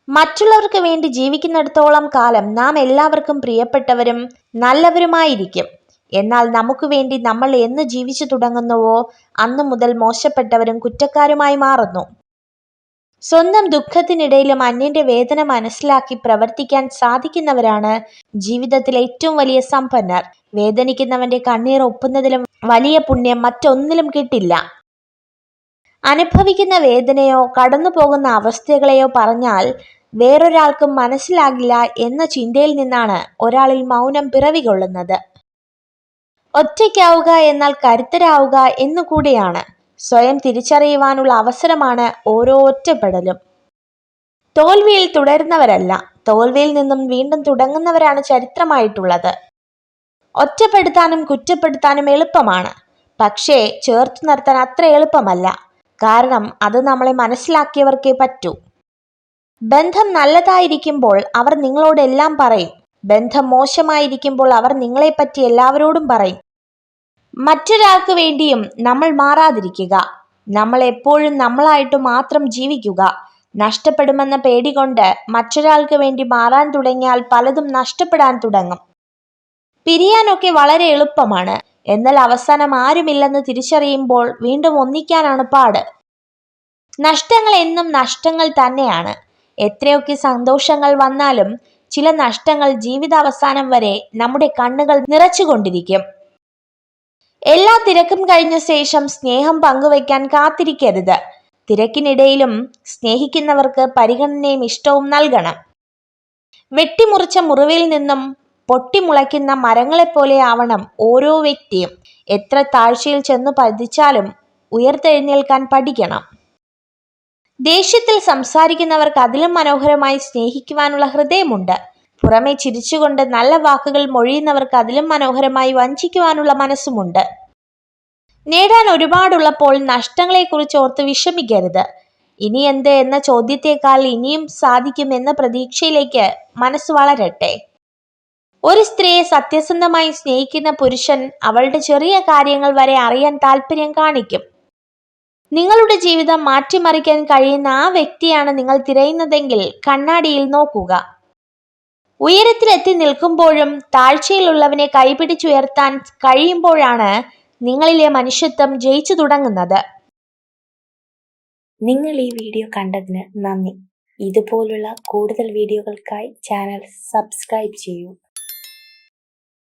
മറ്റുള്ളവർക്ക് വേണ്ടി ജീവിക്കുന്നിടത്തോളം കാലം നാം എല്ലാവർക്കും പ്രിയപ്പെട്ടവരും നല്ലവരുമായിരിക്കും. എന്നാൽ നമുക്ക് വേണ്ടി നമ്മൾ എന്ന് ജീവിച്ചു തുടങ്ങുന്നുവോ അന്നു മുതൽ മോശപ്പെട്ടവരും കുറ്റക്കാരുമായി മാറുന്നു. സ്വന്തം ദുഃഖത്തിനിടയിലും അന്യന്റെ വേദന മനസ്സിലാക്കി പ്രവർത്തിക്കാൻ സാധിക്കുന്നവരാണ് ജീവിതത്തിലെ ഏറ്റവും വലിയ സമ്പന്നർ. വേദനിക്കുന്നവന്റെ കണ്ണീർ ഒപ്പുന്നതിലും വലിയ പുണ്യം മറ്റൊന്നിലും കിട്ടില്ല. അനുഭവിക്കുന്ന വേദനയോ കടന്നു പോകുന്ന അവസ്ഥകളെയോ പറഞ്ഞാൽ വേറൊരാൾക്കും മനസ്സിലാകില്ല എന്ന ചിന്തയിൽ നിന്നാണ് ഒരാളിൽ മൗനം പിറവികൊള്ളുന്നത്. ഒറ്റയ്ക്കാവുക എന്നാൽ കരുത്തരാവുക എന്നുകൂടിയാണ്. സ്വയം തിരിച്ചറിയുവാനുള്ള അവസരമാണ് ഓരോ ഒറ്റപ്പെടലും. തോൽവിയിൽ തുടരുന്നവരല്ല, തോൽവിയിൽ നിന്നും വീണ്ടും തുടങ്ങുന്നവരാണ് ചരിത്രമായിട്ടുള്ളത്. ഒറ്റപ്പെടുത്താനും കുറ്റപ്പെടുത്താനും എളുപ്പമാണ്, പക്ഷേ ചേർത്തു നിർത്താൻ അത്ര എളുപ്പമല്ല. കാരണം അത് നമ്മളെ മനസ്സിലാക്കിയവർക്കേ പറ്റൂ. ബന്ധം നല്ലതായിരിക്കുമ്പോൾ അവർ നിങ്ങളോട് എല്ലാം പറയും. ബന്ധം മോശമായിരിക്കുമ്പോൾ അവർ നിങ്ങളെപ്പറ്റി എല്ലാവരോടും പറയും. മറ്റൊരാൾക്ക് വേണ്ടിയും നമ്മൾ മാറാതിരിക്കുക. നമ്മൾ എപ്പോഴും നമ്മളായിട്ട് മാത്രം ജീവിക്കുക. നഷ്ടപ്പെടുമെന്ന പേടി കൊണ്ട് മറ്റൊരാൾക്ക് വേണ്ടി മാറാൻ തുടങ്ങിയാൽ പലതും നഷ്ടപ്പെടാൻ തുടങ്ങും. പിരിയാനൊക്കെ വളരെ എളുപ്പമാണ്, എന്നാൽ അവസാനം ആരുമില്ലെന്ന് തിരിച്ചറിയുമ്പോൾ വീണ്ടും ഒന്നിക്കാനാണ് പാട്. നഷ്ടങ്ങൾ എന്നും നഷ്ടങ്ങൾ തന്നെയാണ്. എത്രയൊക്കെ സന്തോഷങ്ങൾ വന്നാലും ചില നഷ്ടങ്ങൾ ജീവിതാവസാനം വരെ നമ്മുടെ കണ്ണുകൾ നിറച്ചുകൊണ്ടിരിക്കും. എല്ലാ തിരക്കും കഴിഞ്ഞ ശേഷം സ്നേഹം പങ്കുവയ്ക്കാൻ കാത്തിരിക്കരുത്. തിരക്കിനിടയിലും സ്നേഹിക്കുന്നവർക്ക് പരിഗണനയും ഇഷ്ടവും നൽകണം. വെട്ടിമുറിച്ച മുറിവിൽ നിന്നും പൊട്ടിമുളയ്ക്കുന്ന മരങ്ങളെപ്പോലെ ആവണം ഓരോ വ്യക്തിയും. എത്ര താഴ്ചയിൽ ചെന്നു പതിച്ചാലും ഉയർത്തെഴുന്നേൽക്കാൻ പഠിക്കണം. ദേഷ്യത്തിൽ സംസാരിക്കുന്നവർക്ക് അതിലും മനോഹരമായി സ്നേഹിക്കുവാനുള്ള ഹൃദയമുണ്ട്. പുറമെ ചിരിച്ചുകൊണ്ട് നല്ല വാക്കുകൾ മൊഴിയുന്നവർക്ക് അതിലും മനോഹരമായി വഞ്ചിക്കുവാനുള്ള മനസ്സുമുണ്ട്. നേടാൻ ഒരുപാടുള്ളപ്പോൾ നഷ്ടങ്ങളെക്കുറിച്ച് ഓർത്ത് വിഷമിക്കരുത്. ഇനി എന്ത് എന്ന ചോദ്യത്തെക്കാൾ ഇനിയും സാധിക്കും എന്ന പ്രതീക്ഷയിലേക്ക് മനസ്സ് വളരട്ടെ. ഒരു സ്ത്രീയെ സത്യസന്ധമായി സ്നേഹിക്കുന്ന പുരുഷൻ അവളുടെ ചെറിയ കാര്യങ്ങൾ വരെ അറിയാൻ താല്പര്യം കാണിക്കും. നിങ്ങളുടെ ജീവിതം മാറ്റിമറിക്കാൻ കഴിയുന്ന ആ വ്യക്തിയാണ് നിങ്ങൾ തിരയുന്നതെങ്കിൽ കണ്ണാടിയിൽ നോക്കുക. ഉയരത്തിലെത്തി നിൽക്കുമ്പോഴും താഴ്ചയിലുള്ളവനെ കൈപിടിച്ചുയർത്താൻ കഴിയുമ്പോഴാണ് നിങ്ങളിലെ മനുഷ്യത്വം ജയിച്ചു തുടങ്ങുന്നത്. നിങ്ങൾ ഈ വീഡിയോ കണ്ടതിന് നന്ദി. ഇതുപോലുള്ള കൂടുതൽ വീഡിയോകൾക്കായി ചാനൽ സബ്സ്ക്രൈബ് ചെയ്യൂ.